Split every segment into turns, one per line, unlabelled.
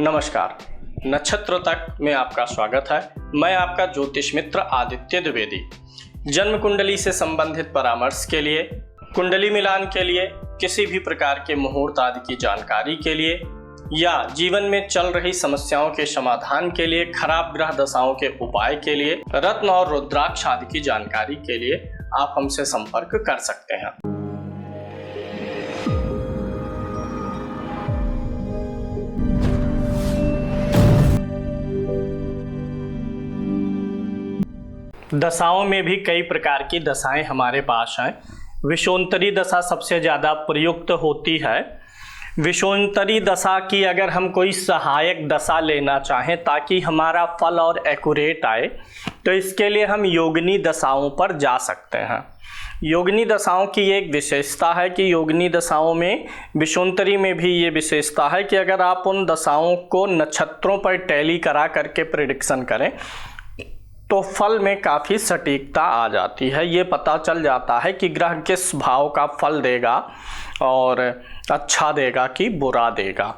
नमस्कार। नक्षत्र तक में आपका स्वागत है। मैं आपका ज्योतिष मित्र आदित्य द्विवेदी। जन्म कुंडली से संबंधित परामर्श के लिए, कुंडली मिलान के लिए, किसी भी प्रकार के मुहूर्त आदि की जानकारी के लिए या जीवन में चल रही समस्याओं के समाधान के लिए, खराब ग्रह दशाओं के उपाय के लिए, रत्न और रुद्राक्ष आदि की जानकारी के लिए आप हमसे संपर्क कर सकते हैं। दशाओं में भी कई प्रकार की दशाएं हमारे पास हैं। विषोत्तरी दशा सबसे ज़्यादा प्रयुक्त होती है। विषोत्तरी दशा की अगर हम कोई सहायक दशा लेना चाहें ताकि हमारा फल और एक्यूरेट आए, तो इसके लिए हम योगिनी दशाओं पर जा सकते हैं। योगिनी दशाओं की एक विशेषता है कि योगिनी दशाओं में, विषोत्तरी में भी ये विशेषता है कि अगर आप उन दशाओं को नक्षत्रों पर टैली करा करके प्रेडिक्शन करें तो फल में काफ़ी सटीकता आ जाती है। ये पता चल जाता है कि ग्रह किस भाव का फल देगा और अच्छा देगा कि बुरा देगा।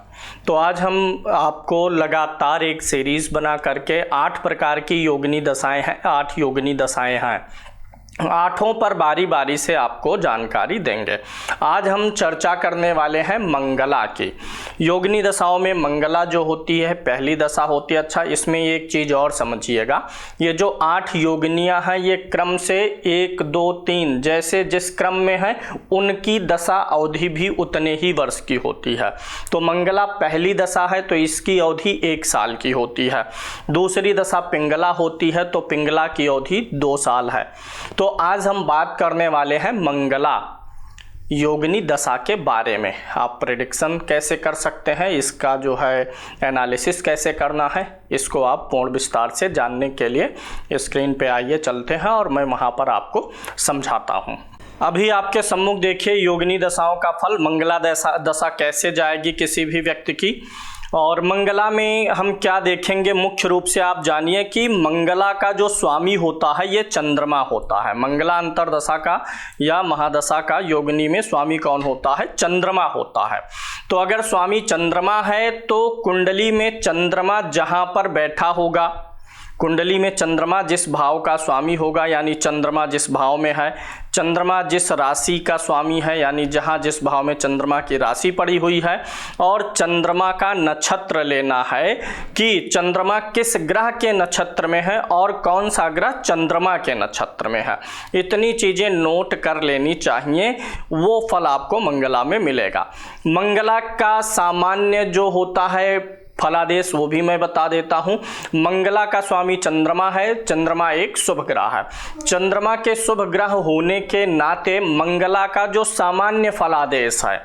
तो आज हम आपको लगातार एक सीरीज़ बना करके 8 प्रकार की योगिनी दशाएं हैं, 8 योगिनी दशाएं हैं। 8 पर बारी बारी से आपको जानकारी देंगे। आज हम चर्चा करने वाले हैं मंगला की। योगिनी दशाओं में मंगला जो होती है पहली दशा होती है। अच्छा, इसमें एक चीज़ और समझिएगा, ये जो 8 योगिनियाँ हैं ये क्रम से 1, 2, 3 जैसे जिस क्रम में है उनकी दशा अवधि भी उतने ही वर्ष की होती है। तो मंगला पहली दशा है तो इसकी अवधि 1 साल की होती है। दूसरी दशा पिंगला होती है तो पिंगला की अवधि 2 साल है। तो आज हम बात करने वाले हैं मंगला योगिनी दशा के बारे में। आप प्रेडिक्शन कैसे कर सकते हैं, इसका जो है एनालिसिस कैसे करना है, इसको आप पूर्ण विस्तार से जानने के लिए स्क्रीन पे आइए, चलते हैं और मैं वहां पर आपको समझाता हूं। अभी आपके सम्मुख देखिए योगिनी दशाओं का फल। मंगला दशा कैसे जाएगी किसी भी व्यक्ति की, और मंगला में हम क्या देखेंगे। मुख्य रूप से आप जानिए कि मंगला का जो स्वामी होता है ये चंद्रमा होता है। मंगला अंतरदशा का या महादशा का योगिनी में स्वामी कौन होता है? चंद्रमा होता है। तो अगर स्वामी चंद्रमा है तो कुंडली में चंद्रमा जहां पर बैठा होगा, कुंडली में चंद्रमा जिस भाव का स्वामी होगा, यानी चंद्रमा जिस भाव में है, चंद्रमा जिस राशि का स्वामी है, यानी जहां जिस भाव में चंद्रमा की राशि पड़ी हुई है, और चंद्रमा का नक्षत्र लेना है कि चंद्रमा किस ग्रह के नक्षत्र में है और कौन सा ग्रह चंद्रमा के नक्षत्र में है। इतनी चीजें नोट कर लेनी चाहिए, वो फल आपको मंगला में मिलेगा। मंगला का सामान्य जो होता है फलादेश वो भी मैं बता देता हूं। मंगला का स्वामी चंद्रमा है। चंद्रमा एक शुभ ग्रह है। चंद्रमा के शुभ ग्रह होने के नाते मंगला का जो सामान्य फलादेश है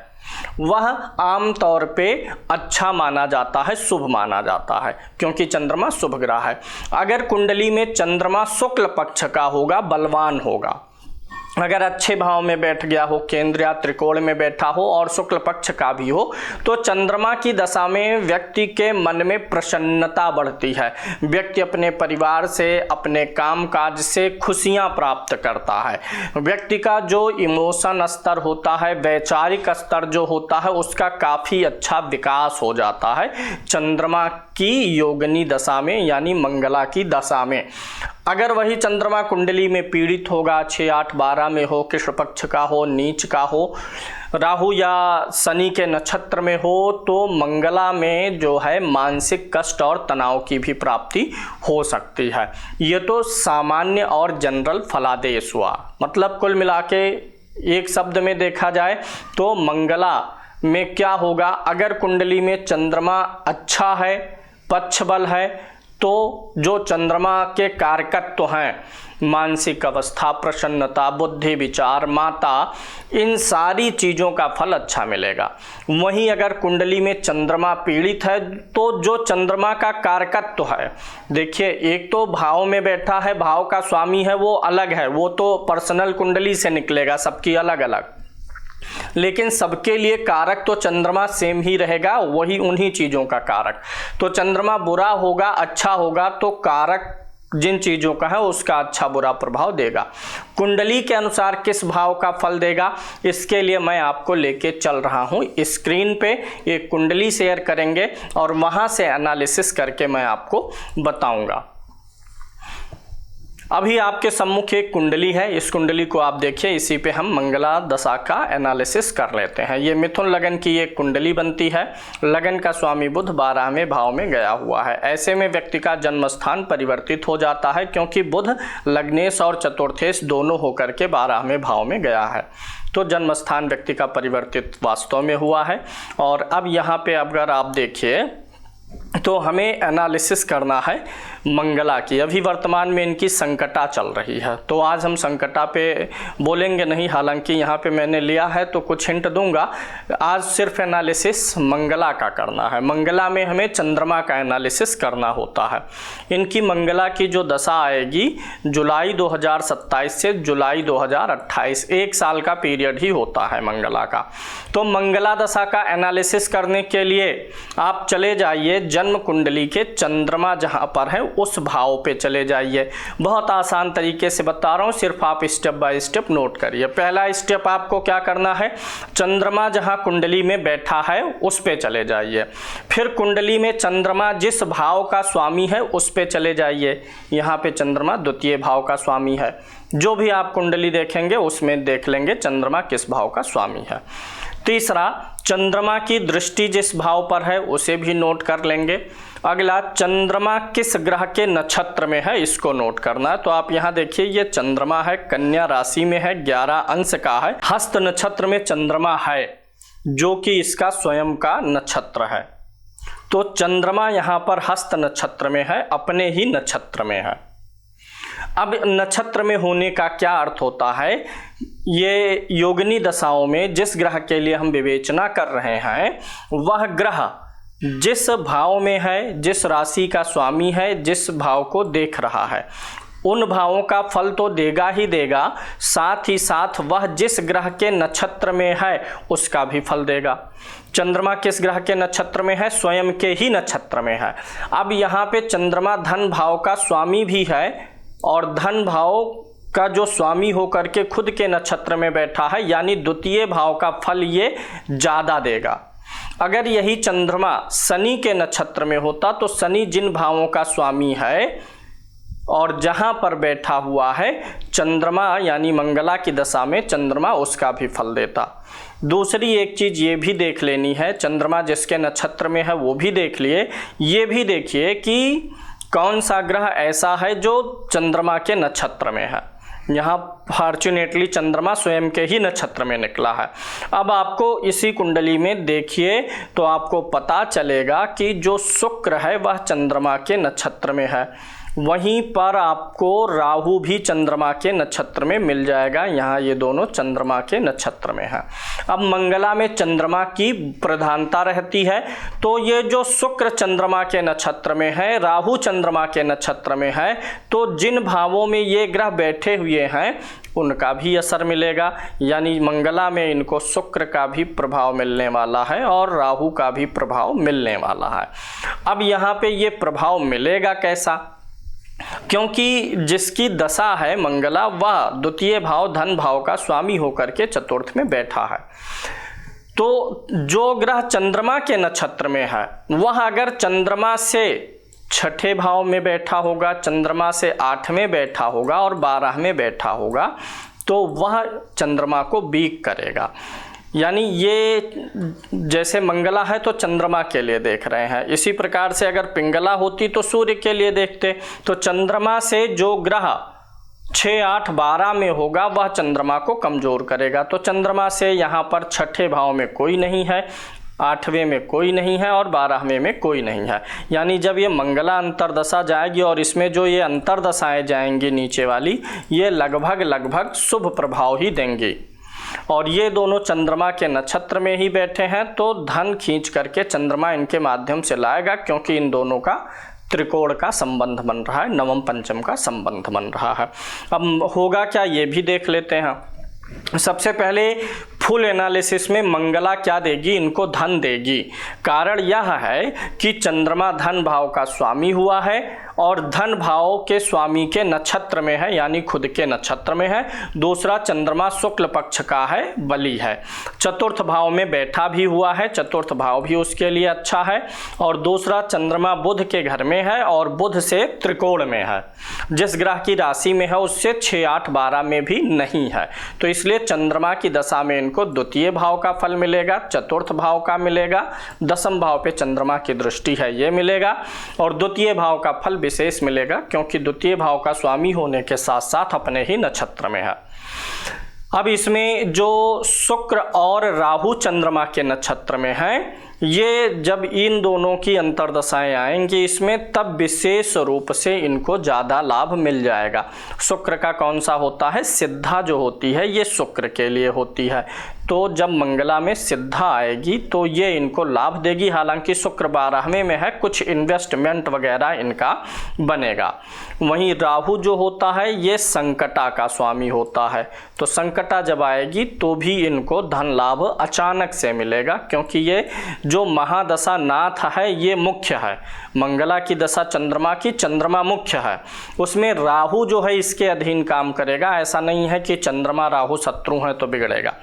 वह आमतौर पे अच्छा माना जाता है, शुभ माना जाता है, क्योंकि चंद्रमा शुभ ग्रह है। अगर कुंडली में चंद्रमा शुक्ल पक्ष का होगा, बलवान होगा, अगर अच्छे भाव में बैठ गया हो, केंद्र या त्रिकोण में बैठा हो और शुक्ल पक्ष का भी हो, तो चंद्रमा की दशा में व्यक्ति के मन में प्रसन्नता बढ़ती है। व्यक्ति अपने परिवार से, अपने काम काज से खुशियां प्राप्त करता है। व्यक्ति का जो इमोशन स्तर होता है, वैचारिक स्तर जो होता है, उसका काफ़ी अच्छा विकास हो जाता है चंद्रमा की योगिनी दशा में, यानी मंगला की दशा में। अगर वही चंद्रमा कुंडली में पीड़ित होगा, 6, 8, 12 में हो, कृष्ण पक्ष का हो, नीच का हो, राहु या शनि के नक्षत्र में हो, तो मंगला में जो है मानसिक कष्ट और तनाव की भी प्राप्ति हो सकती है। ये तो सामान्य और जनरल फलादेश हुआ। मतलब कुल मिला के एक शब्द में देखा जाए तो मंगला में क्या होगा, अगर कुंडली में चंद्रमा अच्छा है, पक्ष बल है, तो जो चंद्रमा के कारकत्व हैं, मानसिक अवस्था, प्रसन्नता, बुद्धि, विचार, माता, इन सारी चीज़ों का फल अच्छा मिलेगा। वहीं अगर कुंडली में चंद्रमा पीड़ित है तो जो चंद्रमा का कारकत्व है, देखिए एक तो भाव में बैठा है, भाव का स्वामी है, वो अलग है, वो तो पर्सनल कुंडली से निकलेगा, सबकी अलग अलग, लेकिन सबके लिए कारक तो चंद्रमा सेम ही रहेगा, वही उन्हीं चीज़ों का कारक। तो चंद्रमा बुरा होगा, अच्छा होगा, तो कारक जिन चीज़ों का है उसका अच्छा बुरा प्रभाव देगा। कुंडली के अनुसार किस भाव का फल देगा, इसके लिए मैं आपको लेके चल रहा हूँ। स्क्रीन पे एक कुंडली शेयर करेंगे और वहाँ से एनालिसिस करके मैं आपको बताऊँगा। अभी आपके सम्मुख एक कुंडली है, इस कुंडली को आप देखिए, इसी पे हम मंगला दशा का एनालिसिस कर लेते हैं। ये मिथुन लगन की एक कुंडली बनती है। लगन का स्वामी बुध 12वें भाव में गया हुआ है। ऐसे में व्यक्ति का जन्म स्थान परिवर्तित हो जाता है, क्योंकि बुध लग्नेश और चतुर्थेश दोनों होकर के 12वें भाव में गया है। तो जन्म स्थान व्यक्ति का परिवर्तित वास्तव में हुआ है। और अब यहाँ पे अगर आप देखिए तो हमें एनालिसिस करना है मंगला की। अभी वर्तमान में इनकी संकटा चल रही है, तो आज हम संकटा पे बोलेंगे नहीं, हालांकि यहाँ पे मैंने लिया है तो कुछ हिंट दूंगा। आज सिर्फ एनालिसिस मंगला का करना है। मंगला में हमें चंद्रमा का एनालिसिस करना होता है। इनकी मंगला की जो दशा आएगी जुलाई 2027 से जुलाई 2028, 1 साल का पीरियड ही होता है मंगला का। तो मंगला दशा का एनालिसिस करने के लिए आप चले जाइए जन्म कुंडली के चंद्रमा जहां पर है उस भाव पे चले जाइए। बहुत आसान तरीके से बता रहा हूं, सिर्फ आप स्टेप बाय स्टेप नोट करिए। पहला स्टेप आपको क्या करना है, चंद्रमा जहां कुंडली में बैठा है उस पे चले जाइए। फिर कुंडली में चंद्रमा जिस भाव का स्वामी है उस पे चले जाइए। यहाँ पे चंद्रमा द्वितीय भाव का स्वामी है। जो भी आप कुंडली देखेंगे उसमें देख लेंगे चंद्रमा किस भाव का स्वामी है। तीसरा, चंद्रमा की दृष्टि जिस भाव पर है उसे भी नोट कर लेंगे। अगला, चंद्रमा किस ग्रह के नक्षत्र में है इसको नोट करना है। तो आप यहाँ देखिए, ये चंद्रमा है, कन्या राशि में है, 11 अंश का है, हस्त नक्षत्र में चंद्रमा है, जो कि इसका स्वयं का नक्षत्र है। तो चंद्रमा यहाँ पर हस्त नक्षत्र में है, अपने ही नक्षत्र में है। अब नक्षत्र में होने का क्या अर्थ होता है, ये योगिनी दशाओं में जिस ग्रह के लिए हम विवेचना कर रहे हैं वह ग्रह जिस भाव में है, जिस राशि का स्वामी है, जिस भाव को देख रहा है, उन भावों का फल तो देगा ही देगा, साथ ही साथ वह जिस ग्रह के नक्षत्र में है उसका भी फल देगा। चंद्रमा किस ग्रह के नक्षत्र में है, स्वयं के ही नक्षत्र में है। अब यहाँ पे चंद्रमा धन भाव का स्वामी भी है और धन भाव का जो स्वामी होकर के खुद के नक्षत्र में बैठा है, यानी द्वितीय भाव का फल ये ज़्यादा देगा। अगर यही चंद्रमा शनि के नक्षत्र में होता तो शनि जिन भावों का स्वामी है और जहां पर बैठा हुआ है चंद्रमा, यानी मंगला की दशा में चंद्रमा, उसका भी फल देता। दूसरी एक चीज ये भी देख लेनी है, चंद्रमा जिसके नक्षत्र में है वो भी देख लिए। ये भी देखिए कि कौन सा ग्रह ऐसा है जो चंद्रमा के नक्षत्र में है। यहाँ फॉर्चुनेटली चंद्रमा स्वयं के ही नक्षत्र में निकला है। अब आपको इसी कुंडली में देखिए तो आपको पता चलेगा कि जो शुक्र है वह चंद्रमा के नक्षत्र में है। वहीं पर आपको राहु भी चंद्रमा के नक्षत्र में मिल जाएगा। यहाँ ये दोनों चंद्रमा के नक्षत्र में है। अब मंगला में चंद्रमा की प्रधानता रहती है, तो ये जो शुक्र चंद्रमा के नक्षत्र में है, राहु चंद्रमा के नक्षत्र में है, तो जिन भावों में ये ग्रह बैठे हुए हैं उनका भी असर मिलेगा। यानी मंगला में इनको शुक्र का भी प्रभाव मिलने वाला है और राहु का भी प्रभाव मिलने वाला है। अब यहाँ पे ये प्रभाव मिलेगा कैसा, क्योंकि जिसकी दशा है मंगला वह द्वितीय भाव धन भाव का स्वामी होकर के चतुर्थ में बैठा है। तो जो ग्रह चंद्रमा के नक्षत्र में है वह अगर चंद्रमा से छठे भाव में बैठा होगा, चंद्रमा से 8 में बैठा होगा और 12 में बैठा होगा, तो वह चंद्रमा को वीक करेगा। यानी ये जैसे मंगला है तो चंद्रमा के लिए देख रहे हैं, इसी प्रकार से अगर पिंगला होती तो सूर्य के लिए देखते। तो चंद्रमा से जो ग्रह 6, 8, 12 में होगा वह चंद्रमा को कमजोर करेगा। तो चंद्रमा से यहाँ पर छठे भाव में कोई नहीं है, 8वें में कोई नहीं है और 12वें में कोई नहीं है। यानी जब ये मंगला अंतरदशा जाएगी और इसमें जो ये अंतरदशाएं जाएंगी नीचे वाली, ये लगभग शुभ प्रभाव ही देंगी। और ये दोनों चंद्रमा के नक्षत्र में ही बैठे हैं, तो धन खींच करके चंद्रमा इनके माध्यम से लाएगा, क्योंकि इन दोनों का त्रिकोण का संबंध बन रहा है, नवम पंचम का संबंध बन रहा है। अब होगा क्या ये भी देख लेते हैं। सबसे पहले फुल एनालिसिस में मंगला क्या देगी, इनको धन देगी। कारण यह है कि चंद्रमा धन भाव का स्वामी हुआ है और धन भाव के स्वामी के नक्षत्र में है, यानी खुद के नक्षत्र में है। दूसरा, चंद्रमा शुक्ल पक्ष का है, बली है। चतुर्थ भाव में बैठा भी हुआ है, चतुर्थ भाव भी उसके लिए अच्छा है। और दूसरा, चंद्रमा बुध के घर में है और बुध से त्रिकोण में है। जिस ग्रह की राशि में है उससे 6, 8, 12 में भी नहीं है। तो इसलिए चंद्रमा की दशा में इनको द्वितीय भाव का फल मिलेगा, चतुर्थ भाव का मिलेगा, दसम भाव पे चंद्रमा की दृष्टि है ये मिलेगा, और द्वितीय भाव का फल विशेष मिलेगा क्योंकि द्वितीय भाव का स्वामी होने के साथ साथ अपने ही नक्षत्र में है। अब इसमें जो शुक्र और राहु चंद्रमा के नक्षत्र में है, ये जब इन दोनों की अंतर्दशाएं आएंगी इसमें, तब विशेष रूप से इनको ज़्यादा लाभ मिल जाएगा। शुक्र का कौन सा होता है, सिद्धा जो होती है ये शुक्र के लिए होती है। तो जब मंगला में सिद्धा आएगी तो ये इनको लाभ देगी। हालांकि शुक्र 12वें में है, कुछ इन्वेस्टमेंट वगैरह इनका बनेगा। वहीं राहु जो होता है ये संकटा का स्वामी होता है, तो संकटा जब आएगी तो भी इनको धन लाभ अचानक से मिलेगा, क्योंकि ये जो महादशा नाथ है ये मुख्य है। मंगला की दशा चंद्रमा की, चंद्रमा मुख्य है, उसमें राहु जो है इसके अधीन काम करेगा। ऐसा नहीं है कि चंद्रमा राहु शत्रु है तो बिगड़ेगा।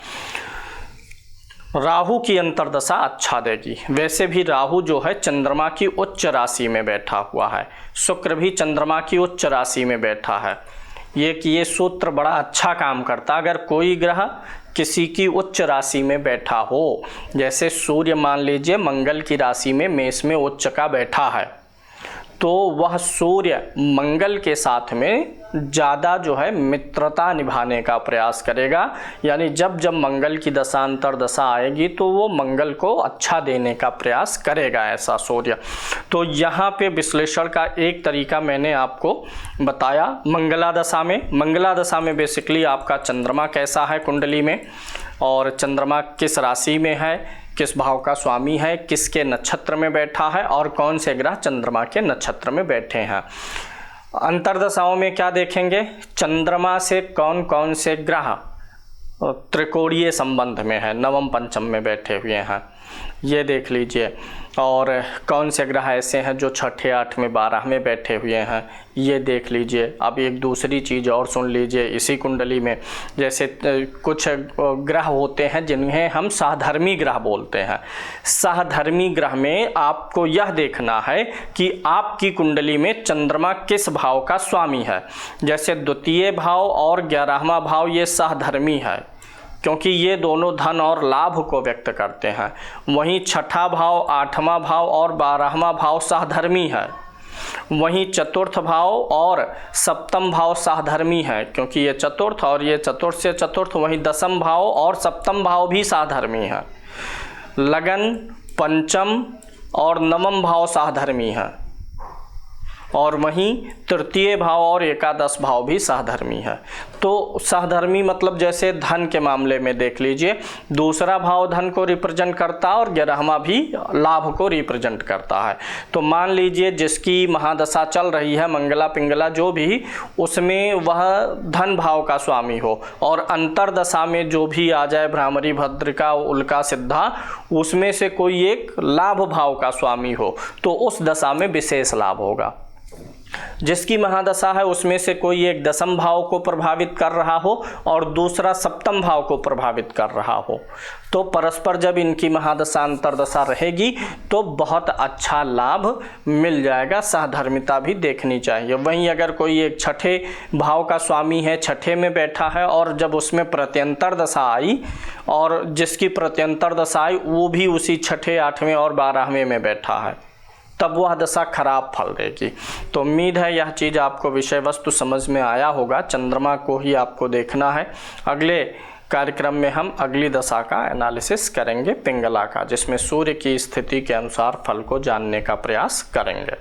राहु की अंतर्दशा अच्छा देगी। वैसे भी राहु जो है चंद्रमा की उच्च राशि में बैठा हुआ है, शुक्र भी चंद्रमा की उच्च राशि में बैठा है। ये सूत्र बड़ा अच्छा काम करता। अगर कोई ग्रह किसी की उच्च राशि में बैठा हो, जैसे सूर्य मान लीजिए मंगल की राशि में मेष में उच्च का बैठा है, तो वह सूर्य मंगल के साथ में ज़्यादा जो है मित्रता निभाने का प्रयास करेगा। यानी जब जब मंगल की दशा अंतर्दशा आएगी तो वो मंगल को अच्छा देने का प्रयास करेगा, ऐसा सूर्य। तो यहाँ पे विश्लेषण का एक तरीका मैंने आपको बताया। मंगला दशा में बेसिकली आपका चंद्रमा कैसा है कुंडली में, और चंद्रमा किस राशि में है, किस भाव का स्वामी है, किसके नक्षत्र में बैठा है, और कौन से ग्रह चंद्रमा के नक्षत्र में बैठे हैं। अंतर्दशाओं में क्या देखेंगे, चंद्रमा से कौन कौन से ग्रह त्रिकोणीय संबंध में है, नवम पंचम में बैठे हुए हैं, ये देख लीजिए। और कौन से ग्रह ऐसे हैं जो छठे, 8वें, 12वें बैठे हुए हैं, ये देख लीजिए। अब एक दूसरी चीज़ और सुन लीजिए इसी कुंडली में, जैसे कुछ ग्रह होते हैं जिन्हें हम सहधर्मी ग्रह बोलते हैं। सहधर्मी ग्रह में आपको यह देखना है कि आपकी कुंडली में चंद्रमा किस भाव का स्वामी है। जैसे द्वितीय भाव और 11वां भाव ये सहधर्मी है, क्योंकि ये दोनों धन और लाभ को व्यक्त करते हैं। वहीं छठा भाव, 8वां भाव और 12वां भाव सहधर्मी है। वहीं चतुर्थ भाव और सप्तम भाव सहधर्मी है, क्योंकि ये चतुर्थ और ये चतुर्थ से चतुर्थ। वहीं दसम भाव और सप्तम भाव भी सहधर्मी है। लगन, पंचम और नवम भाव सहधर्मी है, और वहीं तृतीय भाव और एकादश भाव भी सहधर्मी है। तो सहधर्मी मतलब जैसे धन के मामले में देख लीजिए, दूसरा भाव धन को रिप्रेजेंट करता है और 11वां भी लाभ को रिप्रेजेंट करता है। तो मान लीजिए जिसकी महादशा चल रही है, मंगला पिंगला जो भी, उसमें वह धन भाव का स्वामी हो, और अंतरदशा में जो भी आ जाए, भ्रामरी, भद्रिका, उल्का, सिद्धा, उसमें से कोई एक लाभ भाव का स्वामी हो, तो उस दशा में विशेष लाभ होगा। जिसकी महादशा है उसमें से कोई एक दसम भाव को प्रभावित कर रहा हो और दूसरा सप्तम भाव को प्रभावित कर रहा हो, तो परस्पर जब इनकी महादशा अंतर्दशा रहेगी तो बहुत अच्छा लाभ मिल जाएगा। सहधर्मिता भी देखनी चाहिए। वहीं अगर कोई एक छठे भाव का स्वामी है, छठे में बैठा है, और जब उसमें प्रत्यंतर दशा आई, और जिसकी प्रत्यंतर दशा आई वो भी उसी छठे, 8वें और 12वें में बैठा है, तब वह दशा खराब फल देगी। तो उम्मीद है यह चीज़ आपको विषय वस्तु समझ में आया होगा। चंद्रमा को ही आपको देखना है। अगले कार्यक्रम में हम अगली दशा का एनालिसिस करेंगे, पिंगला का, जिसमें सूर्य की स्थिति के अनुसार फल को जानने का प्रयास करेंगे।